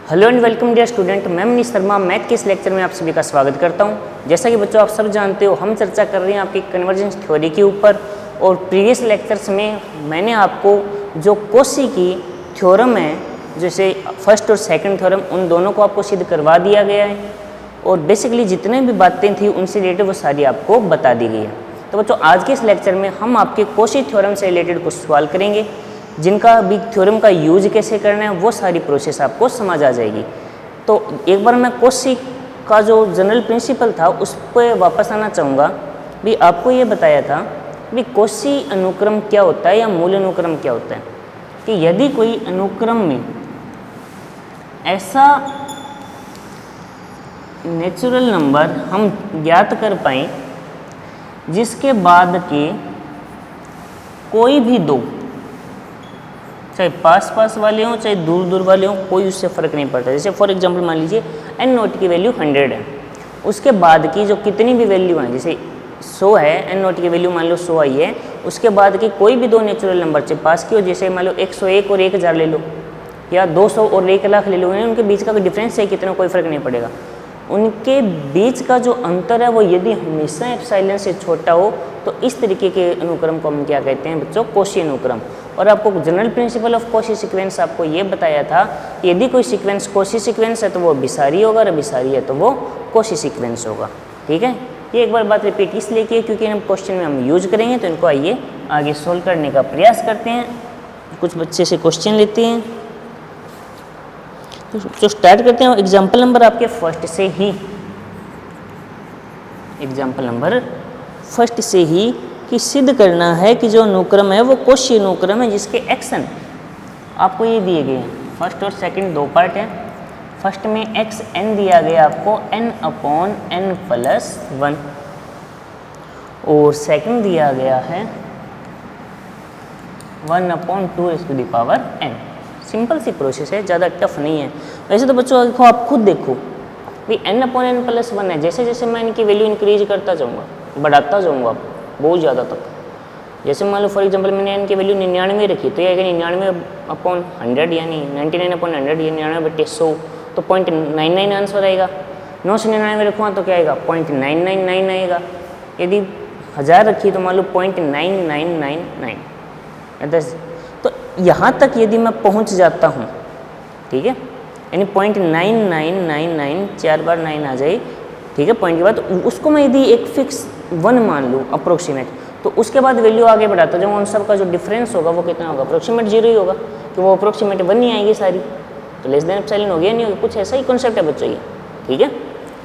Hello and welcome dear student, मैं Manish Sharma math के इस लेक्चर में आप सभी का स्वागत करता हूं। जैसा कि बच्चों आप सब जानते हो, हम चर्चा कर रहे हैं आपकी कन्वर्जेंस थ्योरी के ऊपर। और प्रीवियस लेक्चर्स में मैंने आपको जो कोशी की थ्योरम है, जैसे फर्स्ट और सेकंड थ्योरम, उन दोनों को आपको सिद्ध करवा दिया गया है। और बेसिकली जितने भी बातें थी उनसे रिलेटेड वो सारी आपको बता दी गई है। तो बच्चों आज के इस लेक्चर में हम आपके कोशी थ्योरम से रिलेटेड कुछ सवाल करेंगे, जिनका भी थ्योरम का यूज कैसे करना है वो सारी प्रोसेस आपको समझ आ जाएगी। तो एक बार मैं कोशी का जो जनरल प्रिंसिपल था उस पर वापस आना चाहूँगा। भी आपको ये बताया था भी कोशी अनुक्रम क्या होता है या मूल अनुक्रम क्या होता है, कि यदि कोई अनुक्रम में ऐसा नेचुरल नंबर हम ज्ञात कर पाएँ जिसके बाद के कोई भी दो, चाहे पास पास वाले हों चाहे दूर दूर वाले हों, कोई उससे फ़र्क नहीं पड़ता। जैसे फॉर एग्जांपल मान लीजिए एन नोट की वैल्यू 100 है, उसके बाद की जो कितनी भी वैल्यू हैं, जैसे 100 है, एन नोट की वैल्यू मान लो 100 आई है, उसके बाद की कोई भी दो नेचुरल नंबर चाहे पास की हो, जैसे मान लो 101 और 1000 ले लो, या 200 और 1 लाख ले लो, उनके बीच का कोई डिफरेंस है कितना, कोई फ़र्क नहीं पड़ेगा। उनके बीच का जो अंतर है वो यदि हमेशा एप्सिलॉन से छोटा हो तो इस तरीके के अनुक्रम को हम क्या कहते हैं बच्चों, कोशी अनुक्रम। और आपको general principle of Cauchy sequence आपको ये बताया था कि यदि कोई सीक्वेंस कोशी सीक्वेंस है तो वो अभिसारी होगा, और अभिसारी है तो वो कोशी सीक्वेंस होगा। ठीक है, ये एक बार बात रिपीट इसलिए की क्योंकि इन क्वेश्चन में हम यूज करेंगे, तो इनको आइए आगे सोल्व करने का प्रयास करते हैं। कुछ बच्चे से क्वेश्चन लेते हैं, तो स्टार्ट करते हैं एग्जाम्पल नंबर आपके फर्स्ट से ही। एग्जाम्पल नंबर फर्स्ट से ही कि सिद्ध करना है कि जो अनुक्रम है वो कोशी अनुक्रम है जिसके एक्शन आपको ये दिए गए हैं। फर्स्ट और सेकंड दो पार्ट हैं। फर्स्ट में एक्स एन दिया गया आपको n/n+1, और सेकंड दिया गया है 1/2n। सिंपल सी प्रोसेस है, ज़्यादा टफ नहीं है। वैसे तो बच्चों देखो, आप खुद देखो भी n/n+1 है, जैसे जैसे मैं इनकी वैल्यू इंक्रीज करता जाऊँगा, बढ़ाता जाऊँगा बहुत ज़्यादा तक। जैसे मान लो फॉर एग्जांपल मैंने इनकी वैल्यू 99 रखी, तो ये आएगा 99/100 यानी 99/100 या 99/100, तो 0.99 आंसर आएगा। 999 रखूँगा तो क्या आएगा, 0.999 आएगा। यदि 1000 रखी तो मान लो 0.9999। तो यहाँ तक यदि मैं पहुँच जाता हूँ, ठीक है, यानी 0.9999 4 बार 9 आ जाए, ठीक है, पॉइंट के बाद उसको मैं यदि एक फिक्स 1 मान लूँ अप्रोक्सीमेट, तो उसके बाद वैल्यू आगे बढ़ाता जाऊँ, उन सब का जो डिफरेंस होगा वो कितना होगा, अप्रोक्सीमेट 0 ही होगा, कि वो अप्रोक्सीमेट 1 नहीं आएगी सारी, तो लेस देन एप्सिलॉन हो गया नहीं होगा। कुछ ऐसा ही कॉन्सेप्ट है बच्चों ये, ठीक है,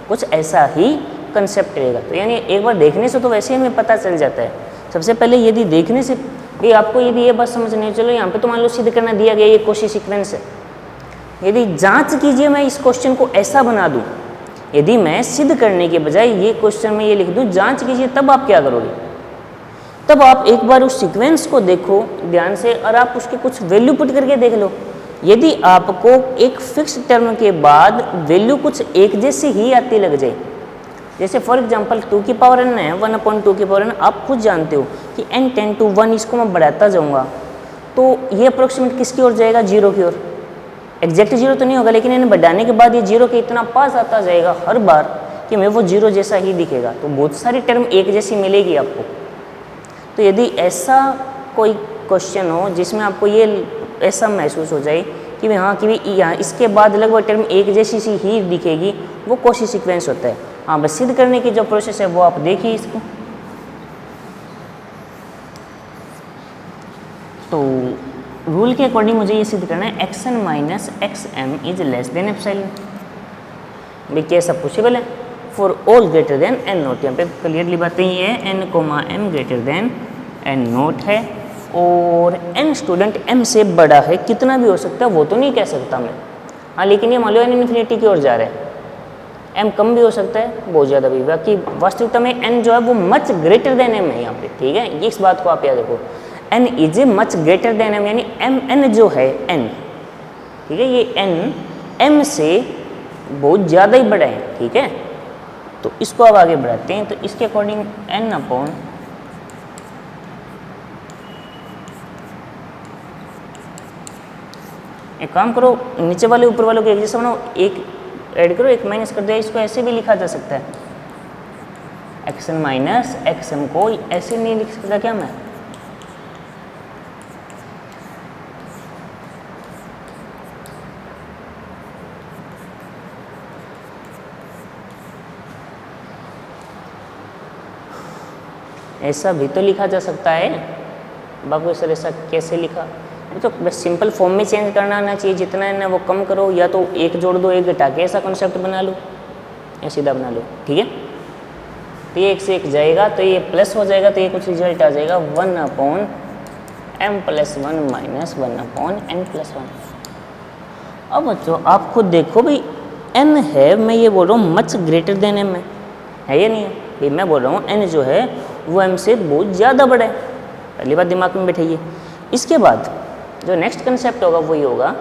कुछ ऐसा ही कंसेप्ट रहेगा। तो यानी एक बार देखने से तो वैसे ही हमें पता चल जाता है। सबसे पहले यदि देखने से ये आपको यदि ये बात समझनी है, चलो यहाँ पे तो मान लो सिद्ध करना दिया गया ये कोशी सीक्वेंस है, यदि जांच कीजिए मैं इस क्वेश्चन को ऐसा बना दूं, यदि मैं सिद्ध करने के बजाय ये क्वेश्चन में ये लिख दूं जांच कीजिए, तब आप क्या करोगे, तब आप एक बार उस सीक्वेंस को देखो ध्यान से और आप उसके कुछ वैल्यू पुट करके देख लो। यदि आपको एक फिक्स टर्म के बाद वैल्यू कुछ एक जैसी ही आती लग जाए, जैसे फॉर एग्जांपल 2 की पावर n है, 1/2 की पावर n, आप खुद जानते हो कि n टेंड टू 1, इसको मैं बढ़ाता जाऊँगा तो ये अप्रोक्सीमेट किसकी ओर जाएगा, 0 की ओर। एग्जैक्ट 0 तो नहीं होगा, लेकिन इन्हें बढ़ाने के बाद ये 0 के इतना पास आता जाएगा हर बार कि मैं वो 0 जैसा ही दिखेगा, तो बहुत सारी टर्म एक जैसी मिलेगी आपको। तो यदि ऐसा कोई क्वेश्चन हो जिसमें आपको ये ऐसा महसूस हो जाए कि भाई हाँ, कि भाई यहाँ इसके बाद लगभग टर्म एक जैसी सी ही दिखेगी, वो कोशी सीक्वेंस होता है। हाँ, बस सिद्ध करने की जो प्रोसेस है वो आप देखिए इसको। तो रूल के अकॉर्डिंग मुझे ये सिद्ध करना है xn minus xm is less than epsilon. भाई कैसा पॉसिबल है, for all greater than n note. यहाँ पे क्लियरली बातें ये है n, m greater than n note है, और n स्टूडेंट m से बड़ा है, कितना भी हो सकता है वो तो नहीं कह सकता मैं। हाँ, लेकिन ये मान लो n इन्फिनिटी की ओर जा रहा है, m कम भी हो सकता है बहुत ज़्यादा भी, बाकी वास्तविकता में n जो है वो मच ग्रेटर देन m है यहाँ पे, ठीक है, ये इस बात को आप याद रखो। n is much greater than m, यानी n जो है n, ठीक है, ये n m से बहुत ज़्यादा ही बड़ा है, ठीक है। तो इसको अब आगे बढ़ाते हैं, तो इसके अकॉर्डिंग n/, एक काम करो, नीचे वाले ऊपर वालों को एक जैसा बनाओ, एक ऐड करो, एक माइनस कर दो। इसको ऐसे भी लिखा जा सकता है, x n minus x m को ऐसे नहीं लिख सकता क्या मैं? ऐसा भी तो लिखा जा सकता है। बाकी सर ऐसा कैसे लिखा? तो बस सिंपल फॉर्म में चेंज करना आना चाहिए, जितना है ना वो कम करो, या तो एक जोड़ दो एक घटा के ऐसा कॉन्सेप्ट बना लो, या सीधा बना लो, ठीक है। तो ये एक से एक जाएगा तो ये प्लस हो जाएगा, तो ये कुछ रिजल्ट आ जाएगा 1/m+1 माइनस 1/n+1। अब बच्चों आप खुद देखो भाई, n है, मैं ये बोल रहा हूँ मच ग्रेटर देन m है या नहीं है? भाई मैं बोल रहा हूँ n जो है वो m से बहुत ज़्यादा बड़ा है, पहली बात दिमाग में बैठाइए। इसके बाद जो नेक्स्ट कंसेप्ट होगा वो ये होगा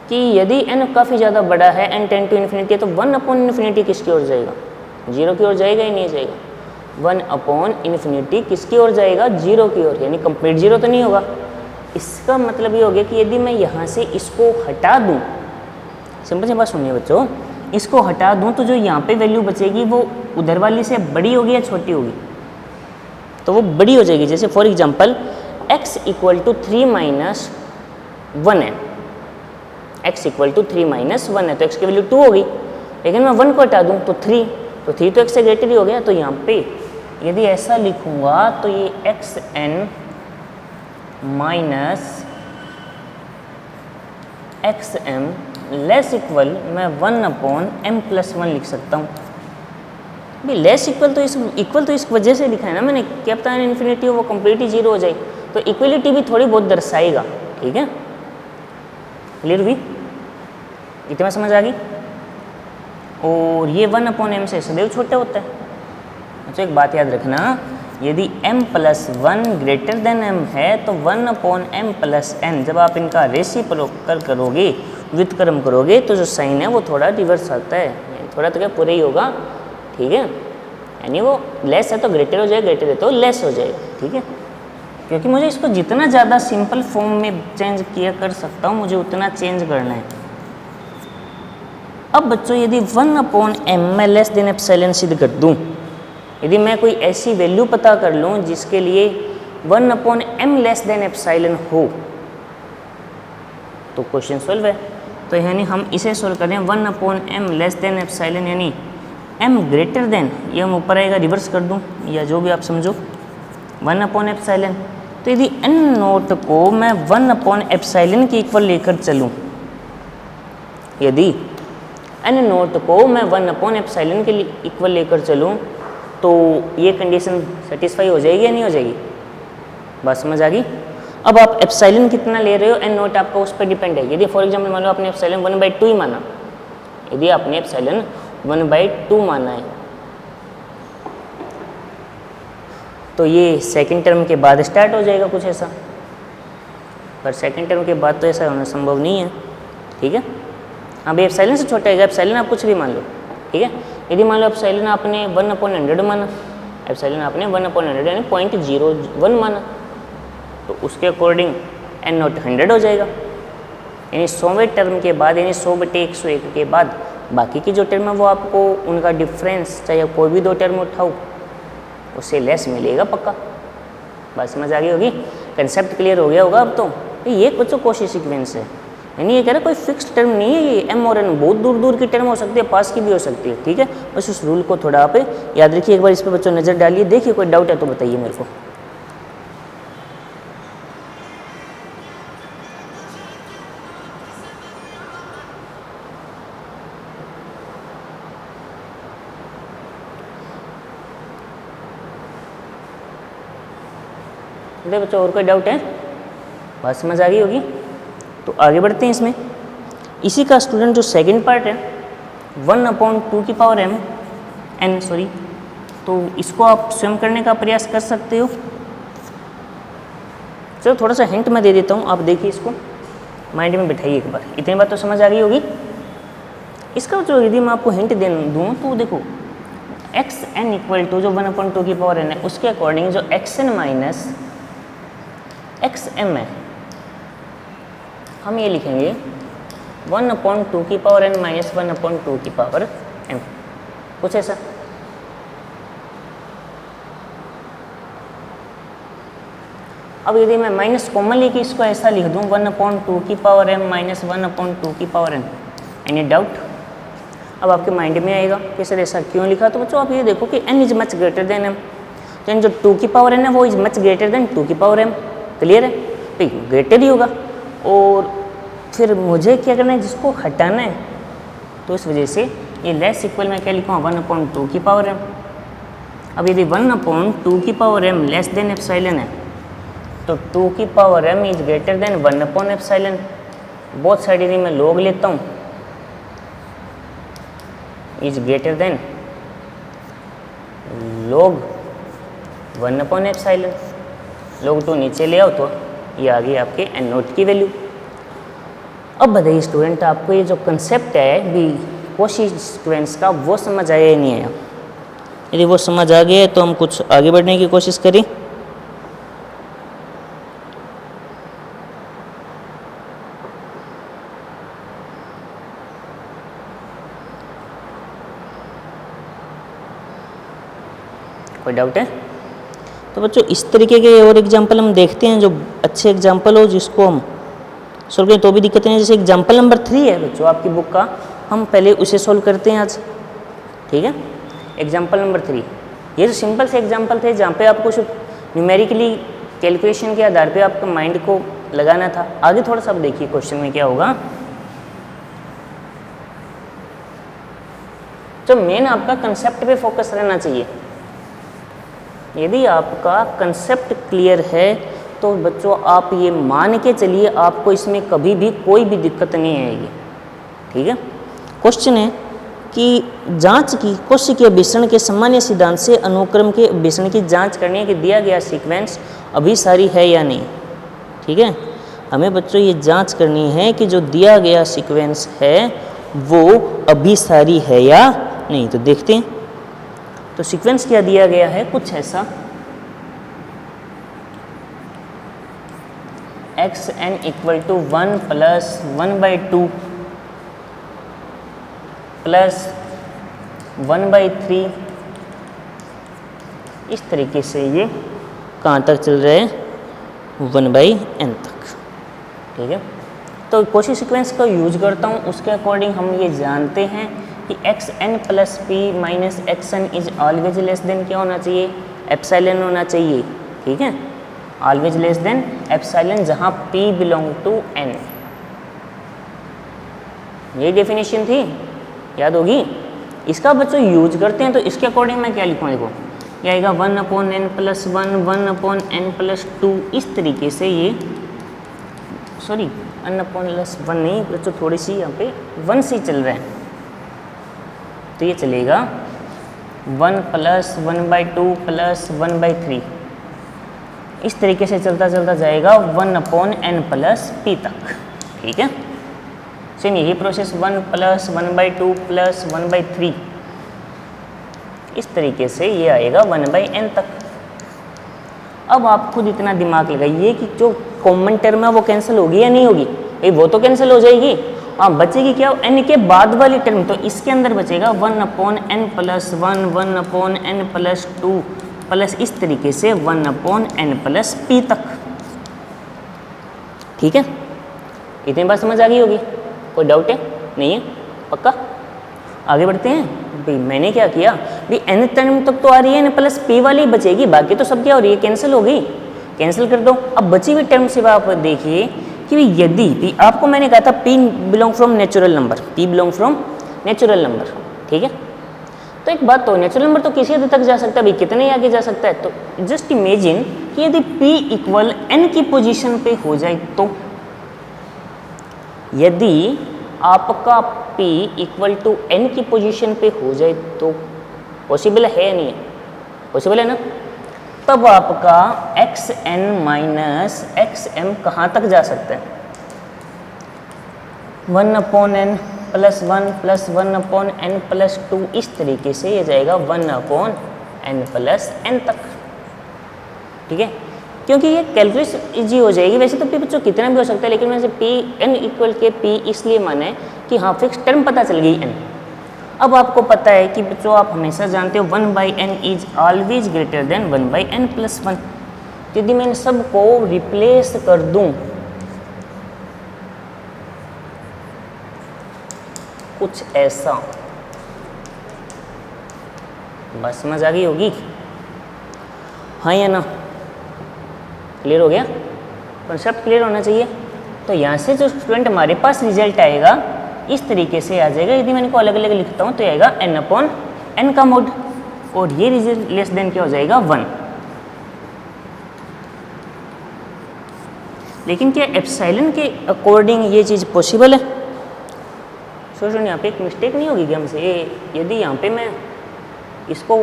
कि यदि n काफ़ी ज़्यादा बड़ा है, n टेंड टू इन्फिनिटी है, तो 1/∞ किसकी ओर जाएगा? जीरो की ओर जाएगा ही नहीं जाएगा? 1/∞ किसकी ओर जाएगा? जीरो की ओर, यानी कंप्लीट जीरो तो नहीं होगा। इसका मतलब ये हो गया कि यदि मैं यहाँ से इसको हटा दूँ, सिंपल सी बात सुनिए बच्चों, इसको हटा दूँ तो जो यहाँ पे वैल्यू बचेगी वो उधर वाली से बड़ी होगी या छोटी होगी? तो वो बड़ी हो जाएगी। जैसे फॉर एग्जांपल x = 3 - 1 है, x = 3 - 1 है, तो x की वैल्यू 2 होगी, लेकिन मैं 1 को हटा दूँ तो 3, तो 3 तो x से ग्रेटर ही हो गया। तो यहाँ पे यदि ऐसा लिखूँगा तो ये xn minus xm less equal मैं 1/m+1 लिख सकता हूँ। भाई लेस इक्वल तो इस वजह से लिखा है ना मैंने, क्या पता है इन्फिनिटी हो वो कंप्लीट ही जीरो हो जाए, तो इक्वलिटी भी थोड़ी बहुत दर्शाएगा, ठीक है। क्लियर हुई? इतना समझ आ गई? और ये 1/m से सदैव छोटा होता है। अच्छा एक बात याद रखना, यदि m+1 ग्रेटर देन m है तो 1/m+n, जब आप इनका रेसिप्रोकल करोगे, व्युत्क्रम करोगे, तो जो साइन है वो थोड़ा रिवर्स आता है, थोड़ा तो क्या पूरा ही होगा, ठीक है। यानी वो लेस है तो ग्रेटर हो जाएगा, ग्रेटर है तो लेस हो जाएगा, ठीक है। क्योंकि मुझे इसको जितना ज़्यादा सिंपल फॉर्म में चेंज किया कर सकता हूँ, मुझे उतना चेंज करना है। अब बच्चों यदि 1/m मैं लेस देन एप्सिलॉन सिद्ध कर दूँ, यदि मैं कोई ऐसी वैल्यू पता कर लूँ जिसके लिए 1/m लेस देन एप्सिलॉन हो, तो क्वेश्चन सॉल्व है। तो यानी हम इसे सोल्व करें 1/m लेस देन एप्सिलॉन, यानी m ग्रेटर देन, ये हम ऊपर आएगा रिवर्स कर दूं या जो भी आप समझो, 1/एप्सिलॉन। तो यदि n नोट को मैं 1/एप्सिलॉन के इक्वल लेकर चलूं, यदि n नोट को मैं 1/एप्सिलॉन के इक्वल लेकर चलूं, तो ये कंडीशन सेटिस्फाई हो जाएगी या नहीं हो जाएगी? बात समझ आ गई? अब आप एप्सिलॉन कितना ले रहे हो, n नोट आपका उस पर डिपेंड है। यदि फॉर एग्जाम्पल मान लो आपने एप्सिलॉन 1/2 ही माना, यदि आपने एप्सिलॉन 1/2 माना है, तो ये सेकंड टर्म के बाद स्टार्ट हो जाएगा कुछ ऐसा, पर सेकंड टर्म के बाद तो ऐसा होना संभव नहीं है, ठीक है। हाँ भाई एप्सिलॉन से छोटा है, एप्सिलॉन आप कुछ भी मान लो, ठीक है। यदि मान लो एप्सिलॉन आपने 1/100 माना, एप्सिलॉन आपने 1/100 यानी 0.01 माना, तो उसके अकॉर्डिंग n नोट 100 हो जाएगा। यानी 100वें टर्म के बाद, यानी 100/101 के बाद बाकी की जो टर्म है वो आपको उनका डिफरेंस, चाहे कोई भी दो टर्म उठाओ, उससे लेस मिलेगा पक्का। बात समझ आ गई होगी? कंसेप्ट क्लियर हो गया होगा अब तो। ये बच्चों कोशी सीक्वेंस है, यानी ये कह रहा है कोई फिक्स टर्म नहीं है, ये m और n बहुत दूर दूर की टर्म हो सकती है, पास की भी हो सकती है, ठीक है। बस उस रूल को थोड़ा आप याद रखिए, एक बार इस पर बच्चों नज़र डालिए, देखिए कोई डाउट है तो बताइए मेरे को। देखो बच्चों और कोई डाउट है? बात समझ आ गई होगी, तो आगे बढ़ते हैं इसमें। इसी का स्टूडेंट जो सेकंड पार्ट है 1/2m सॉरी, तो इसको आप स्वयं करने का प्रयास कर सकते हो। चलो थोड़ा सा हिंट मैं दे देता हूँ, आप देखिए इसको माइंड में बिठाइए एक बार, इतनी बात तो समझ आ गई होगी। इसका जो यदि मैं आपको हिंट दे दूँ तो देखो xn = जो 1/2n है, उसके अकॉर्डिंग जो xn माइनस xm है, हम ये लिखेंगे 1/2 की पावर n माइनस 1/2 की पावर m, कुछ ऐसा। अब यदि मैं माइनस कॉमन लेके इसको ऐसा लिख दूँ 1/2 की पावर m माइनस 1/2 की पावर n, एनी डाउट? अब आपके माइंड में आएगा कि सर ऐसा क्यों लिखा। तो बच्चों आप ये देखो कि n is much greater than m, तो जो 2 की पावर n है वो इज मच ग्रेटर देन 2 की पावर m। क्लियर है? तो ग्रेटर ही होगा। और फिर मुझे क्या करना है, जिसको हटाना है, तो इस वजह से ये लेस इक्वल में क्या लिखूँगा 1/2 की पावर m। अब यदि 1/2 की power m less than epsilon है तो 2 की power m is greater than 1/एप्सिलॉन। बोथ साइड यदि मैं लॉग लेता हूँ इज ग्रेटर देन log 1/एप्सिलॉन। log 2 नीचे ले आओ तो ये आ गई आपके n नोट की वैल्यू। अब बताइए स्टूडेंट, आपको ये जो कंसेप्ट है भी कोशी सीक्वेंस का वो समझ आया या नहीं आया? यदि वो समझ आ गया है तो हम कुछ आगे बढ़ने की कोशिश करें। कोई डाउट है? तो बच्चों इस तरीके के और एग्जाम्पल हम देखते हैं जो अच्छे एग्जाम्पल हो, जिसको हम सोल्व करें तो भी दिक्कत नहीं है। जैसे एग्जाम्पल नंबर 3 है बच्चों आपकी बुक का, हम पहले उसे सोल्व करते हैं आज। ठीक है, एग्जाम्पल नंबर 3 ये तो सिंपल से एग्जाम्पल थे जहाँ पे आपको सिर्फ न्यूमेरिकली कैलकुलेशन के आधार पे आपके माइंड को लगाना था। आगे थोड़ा सा आप देखिए क्वेश्चन में क्या होगा। तो मेन आपका कंसेप्ट पे फोकस रहना चाहिए। यदि आपका कंसेप्ट क्लियर है तो बच्चों आप ये मान के चलिए आपको इसमें कभी भी कोई भी दिक्कत नहीं आएगी। ठीक है, क्वेश्चन है कि जांच की कोशिकीय अभिसरण के सामान्य सिद्धांत से अनुक्रम के अभिसरण की जांच करनी है कि दिया गया सीक्वेंस अभिसारी है या नहीं। ठीक है, हमें बच्चों ये जांच करनी है कि जो दिया गया सीक्वेंस है वो अभिसारी है या नहीं। तो देखते हैं, तो सीक्वेंस क्या दिया गया है, कुछ ऐसा xn equal to 1 plus 1/2 plus 1/3, इस तरीके से ये कहाँ तक चल रहा है 1/n तक। ठीक है, तो कोशी सीक्वेंस का यूज करता हूँ, उसके अकॉर्डिंग हम ये जानते हैं कि xn plus p minus xn is always less than क्या होना चाहिए, एप्सिलॉन होना चाहिए। ठीक है, ऑलवेज लेस देन एप्सिलॉन जहाँ p बिलोंग टू n। ये डेफिनेशन थी, याद होगी। इसका बच्चों यूज करते हैं तो इसके अकॉर्डिंग मैं क्या लिखूँ, देखो ये आएगा 1/n प्लस 1 1/n प्लस 2। इस तरीके से ये सॉरी 1/1 नहीं बच्चों, थोड़ी सी यहाँ पे 1 से चल रहा है, तो ये चलेगा 1 प्लस 1/2 प्लस 1/3। इस तरीके से चलता चलता जाएगा 1/n प्लस p तक। ठीक है, सेम यही प्रोसेस 1 प्लस 1/2 प्लस 1/3, इस तरीके से ये आएगा 1/n तक। अब आप खुद इतना दिमाग लगाइए कि जो कॉमन टर्म है वो कैंसिल होगी या नहीं होगी। भाई वो तो कैंसिल हो जाएगी, बचेगी क्या, n के बाद वाली टर्म। तो इसके अंदर बचेगा 1/n plus 1 1/n plus 2 plus इस तरीके से 1/n प्लस p तक। ठीक है, इतनी बात समझ आ गई होगी, कोई डाउट है? नहीं है? पक्का? आगे बढ़ते हैं। भाई मैंने क्या किया, भाई n टर्म तक तो आ रही है, n प्लस p वाली बचेगी, बाकी तो सब क्या हो रही है, कैंसिल हो गई। कैंसिल कर दो। अब बची हुई टर्म से आप देखिए कि यदि p, आपको मैंने कहा था p belong from natural number, p belong from natural number. ठीक है, तो एक बात तो नेचुरल नंबर तो किसी हद तक जा सकता है, भाई कितने आगे जा सकता है। तो जस्ट इमेजिन कि यदि p इक्वल n की पोजीशन पे हो जाए, तो यदि आपका p इक्वल टू n की पोजीशन पे हो जाए तो पॉसिबल है या नहीं है? पॉसिबल है ना। तब आपका xn माइनस xm कहाँ तक जा सकता है, 1/n plus 1 plus 1/n plus 2, इस तरीके से ये जाएगा 1/n प्लस n तक। ठीक है, क्योंकि ये कैलकुलेशन इजी हो जाएगी। वैसे तो p बच्चों कितना भी हो सकता है, लेकिन मैंने p n इक्वल के p इसलिए माना है कि हाँ फिक्स टर्म पता चल गई n। अब आपको पता है कि बच्चों आप हमेशा जानते हो 1/n is always greater than 1/n plus 1। यदि मैं इन सबको रिप्लेस कर दूं कुछ ऐसा, बस समझ आ गई होगी, हाँ या ना? क्लियर हो गया? कॉन्सेप्ट क्लियर होना चाहिए। तो यहाँ से जो स्टूडेंट हमारे पास रिजल्ट आएगा इस तरीके से आ जाएगा। यदि मैं इनको अलग अलग लिखता हूँ तो आएगा n/n का मोड, और ये रिजल्ट लेस देन क्या हो जाएगा 1। लेकिन क्या एप्सिलॉन के अकॉर्डिंग ये चीज़ पॉसिबल है? सोचो यहाँ पे एक मिस्टेक नहीं होगी क्या हमसे? यदि यहाँ पे मैं इसको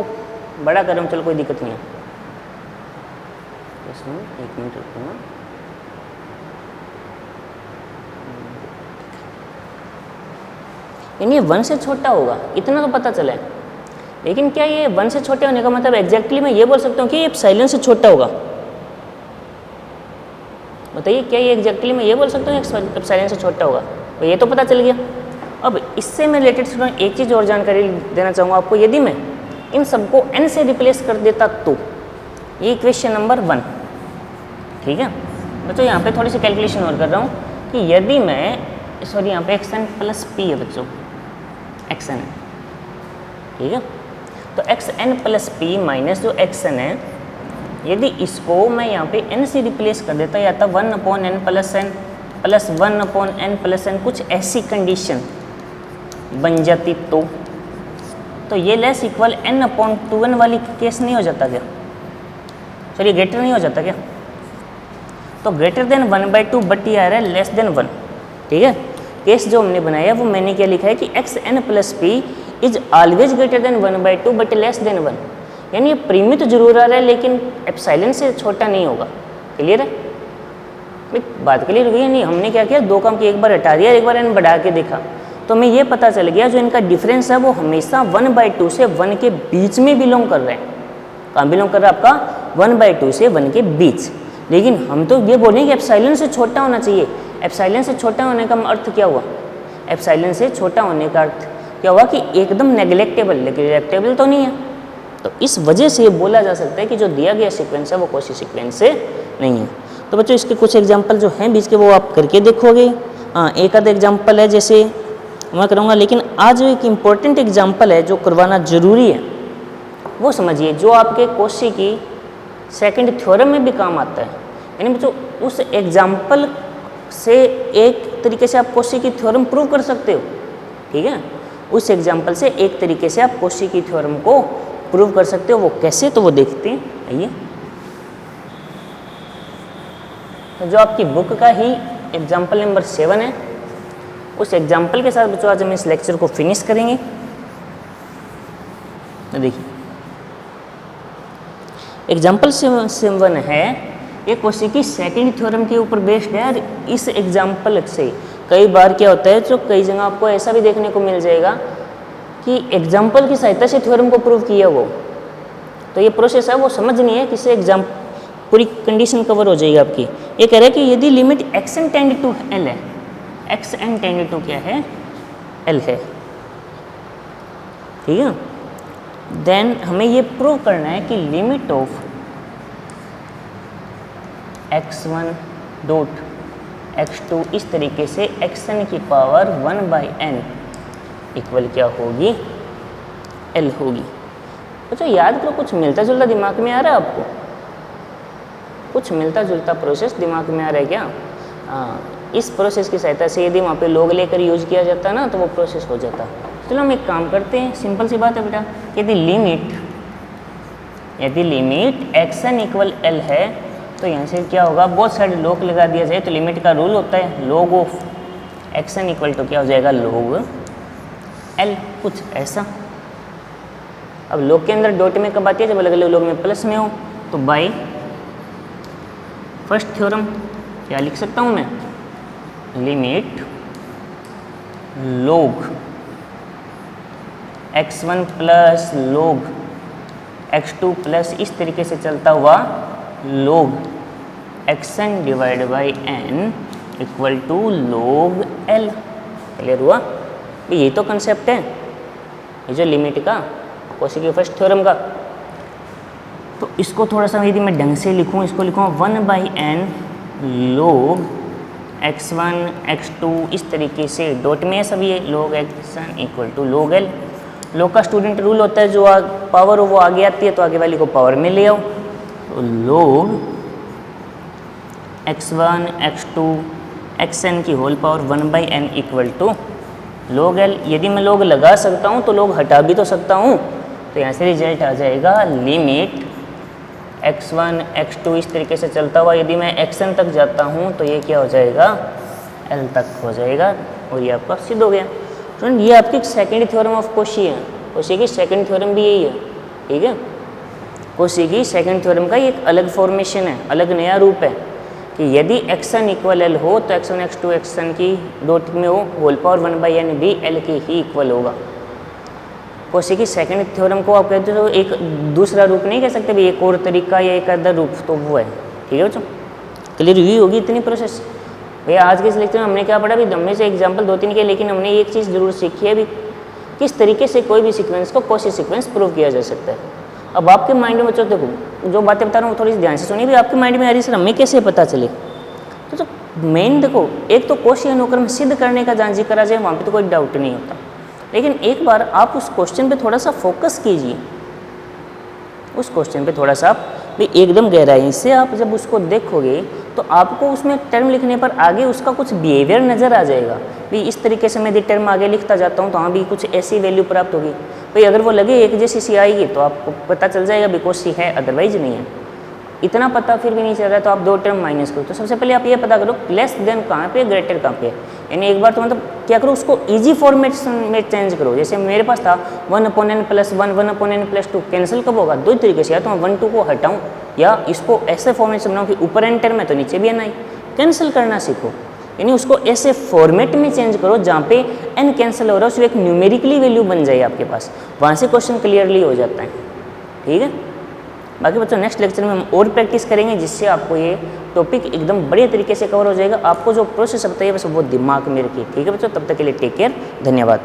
बड़ा करूँ, चलो कोई दिक्कत नहीं है, एक मिनट रुको ना, यानी 1 से छोटा होगा इतना तो पता चला है। लेकिन क्या ये 1 से छोटे होने का मतलब एग्जैक्टली मैं ये बोल सकता हूँ कि ये एप्सिलॉन से छोटा होगा? बताइए, क्या ये एग्जैक्टली मैं ये बोल सकता हूँ एप्सिलॉन से छोटा होगा? तो ये तो पता चल गया। अब इससे मैं रिलेटेड स्टूडेंट एक चीज़ और जानकारी देना चाहूँगा आपको। यदि मैं इन सबको n से रिप्लेस कर देता तो ये इक्वेशन नंबर 1, ठीक है बच्चों। यहाँ पे थोड़ी सी कैलकुलेशन और कर रहा हूँ कि यदि मैं सॉरी यहाँ पे xn प्लस p है बच्चों, xn, ठीक है। तो xn प्लस p माइनस जो xn है, यदि इसको मैं यहाँ पे n से रिप्लेस कर देता या तो 1/n plus n plus 1/n plus n, कुछ ऐसी कंडीशन बन जाती तो ये लेस इक्वल n/2n वाली केस नहीं हो जाता क्या? चलिए ग्रेटर नहीं हो जाता क्या? तो ग्रेटर देन 1/2 बट ये आ रहा है लेस देन 1, ठीक है। केस जो हमने बनाया वो मैंने क्या लिखा है कि xn plus p is always greater than 1/2 but less than 1, यानी ये परिमित जरूर आ रहा है लेकिन एप्सिलॉन से छोटा नहीं होगा। क्लियर है भाई? बात क्लियर हुई है नहीं? हमने क्या किया, दो काम की, एक बार हटा दिया, एक बार n बढ़ा के देखा, तो हमें ये पता चल गया जो इनका डिफरेंस है वो हमेशा 1/2 से 1 के बीच में बिलोंग कर रहे हैं। कहाँ बिलोंग कर रहा है आपका? 1/2 से 1 के बीच। लेकिन हम तो ये बोलें कि एप्सिलॉन से छोटा होना चाहिए। एप्सिलॉन से छोटा होने का अर्थ क्या हुआ? एप्सिलॉन से छोटा होने का अर्थ क्या हुआ कि एकदम नेग्लेक्टेबल, लेकिन नेग्लेक्टेबल तो नहीं है। तो इस वजह से बोला जा सकता है कि जो दिया गया सीक्वेंस है वो कौशी सीक्वेंस से नहीं है। तो बच्चों इसके कुछ एग्जाम्पल जो हैं बीच के वो आप करके देखोगे। हाँ, एक आध एग्जाम्पल है जैसे मैं करूँगा, लेकिन आज एक इम्पॉर्टेंट एग्जाम्पल है जो करवाना जरूरी है, वो समझिए, जो आपके कौशी की सेकंड थ्योरम में भी काम आता है। यानी बच्चों उस एग्जाम्पल से एक तरीके से आप कौशी की थ्योरम प्रूव कर सकते हो, ठीक है। उस एग्जाम्पल से एक तरीके से आप कौशी की थ्योरम को प्रूव कर सकते हो। वो कैसे, तो वो देखते हैं, आइए। तो जो आपकी बुक का ही एग्जाम्पल नंबर 7 है, उस एग्जाम्पल के साथ बच्चों आज हम इस लेक्चर को फिनिश करेंगे। तो देखिए एग्जाम्पल 7 है, ये कौशी की सेकंड थ्योरम के ऊपर बेस्ड है। और इस एग्जाम्पल से कई बार क्या होता है, जो कई जगह आपको ऐसा भी देखने को मिल जाएगा कि एग्जाम्पल की सहायता से थ्योरम को प्रूव किया वो, तो ये प्रोसेस है वो समझनी है, किससे एग्जाम पूरी कंडीशन कवर हो जाएगी आपकी। ये कह रहा है कि यदि limit xn tend to l है, xn टेंड टू क्या है, l है, ठीक है, देन हमें ये प्रूव करना है कि limit of x1 dot x2 इस तरीके से xn की पावर 1/n इक्वल क्या होगी, l होगी। बच्चों याद करो, कुछ मिलता जुलता दिमाग में आ रहा है आपको? कुछ मिलता जुलता प्रोसेस दिमाग में आ रहा है क्या? हाँ, इस प्रोसेस की सहायता से यदि वहाँ पे लोग लेकर यूज किया जाता ना तो वो प्रोसेस हो जाता। चलो हम एक काम करते हैं, सिंपल सी बात है बेटा, यदि लिमिट xn इक्वल l है तो यहाँ से क्या होगा, बहुत सारे लॉग लगा दिया जाए। तो लिमिट का रूल होता है log of xn equal to क्या हो जाएगा, log l, कुछ ऐसा। अब लॉग के अंदर डॉट में कब आती है, जब अलग अलग लॉग में प्लस में हो। तो बाय फर्स्ट थ्योरम क्या लिख सकता हूँ मैं, limit log x1 plus log x2 plus इस तरीके से चलता हुआ log xn divide by n equal to log l। Clear हुआ? ये तो कंसेप्ट है, ये जो लिमिट का कॉची के फर्स्ट थ्योरम का। तो इसको थोड़ा सा यदि मैं ढंग से लिखूँ, इसको लिखूँ 1/n log x1 x2 इस तरीके से डॉट में सब ये log x1 equal to log l। log का स्टूडेंट रूल होता है जो पावर हो वो आगे आती है तो आगे वाली को पावर में ले आओ। तो log x1 x2 xn की whole power 1/n equal to log l। यदि मैं log लगा सकता हूँ तो log हटा भी तो सकता हूँ, तो यहाँ से रिजल्ट आ जाएगा लिमिट x1 x2 इस तरीके से चलता हुआ यदि मैं xn तक जाता हूँ तो ये क्या हो जाएगा, l तक हो जाएगा, और ये आपका सिद्ध हो गया। फ्रेंड ये आपकी सेकेंड थ्योरम ऑफ कॉची है। कॉची की सेकेंड थ्योरम भी यही है, ठीक है। कॉची की सेकेंड थ्योरम का एक अलग फॉर्मेशन है, अलग नया रूप है कि यदि xn इक्वल l हो तो x1 x2 xn की डॉट में हो होल पावर 1/n भी l के ही इक्वल होगा। कॉची की सेकंड थ्योरम को आप कहते हो एक दूसरा रूप नहीं कह सकते भाई, एक और तरीका या एक अदर रूप, तो वो है, ठीक है बच्चों। क्लियर हुई होगी इतनी प्रोसेस। भैया आज के इस लेक्चर में हमने क्या पढ़ा, भी हमने से एग्जाम्पल 2-3 किए, लेकिन हमने एक चीज़ जरूर सीखी है भी किस तरीके से कोई भी सीक्वेंस को कॉची सीक्वेंस प्रूव किया जा सकता है। अब आपके माइंड में बच्चों देखो जो बातें बता रहा हूँ थोड़ी सी ध्यान से सुनिए भी, आपके माइंड में आ रही सर हमें कैसे पता चले। तो मेन देखो, एक तो कॉची अनुक्रम सिद्ध करने का जहाँ जिक्र आ जाए वहाँ पर तो कोई डाउट नहीं होता, लेकिन एक बार आप उस क्वेश्चन पे थोड़ा सा फोकस कीजिए, उस क्वेश्चन पे थोड़ा सा आप भी एकदम गहराई से आप जब उसको देखोगे तो आपको उसमें टर्म लिखने पर आगे उसका कुछ बिहेवियर नज़र आ जाएगा। भी इस तरीके से मैं यदि टर्म आगे लिखता जाता हूँ तो हाँ भी कुछ ऐसी वैल्यू प्राप्त होगी। भाई अगर वो लगे एक जैसी सी आएगी तो आपको पता चल जाएगा बिकॉज सी है, अदरवाइज नहीं है। इतना पता फिर भी नहीं चल रहा है तो आप दो टर्म माइनस करो। तो सबसे पहले आप ये पता करो लेस देन कहाँ पे, ग्रेटर कहाँ पे, यानी एक बार तो मतलब क्या करो उसको इजी फॉर्मेट में चेंज करो। जैसे मेरे पास था 1/n + 1 1/n + 2 कैंसिल कब होगा, दो तरीके से, या तो मैं 1 2 को हटाऊँ या इसको ऐसे फॉर्मेट से बनाऊँ कि ऊपर एन टर्म है तो नीचे भी एन आई। कैंसिल करना सीखो, यानी उसको ऐसे फॉर्मेट में चेंज करो जहाँ पे एन कैंसिल हो रहा है उसको एक न्यूमेरिकली वैल्यू बन जाए आपके पास, वहाँ से क्वेश्चन क्लियरली हो जाता है, ठीक है। बाकी बच्चों नेक्स्ट लेक्चर में हम और प्रैक्टिस करेंगे जिससे आपको ये टॉपिक एकदम बढ़िया तरीके से कवर हो जाएगा। आपको जो प्रोसेस बताइए बस वो दिमाग में रखिए, ठीक है बच्चों। तब तक के लिए टेक केयर, धन्यवाद।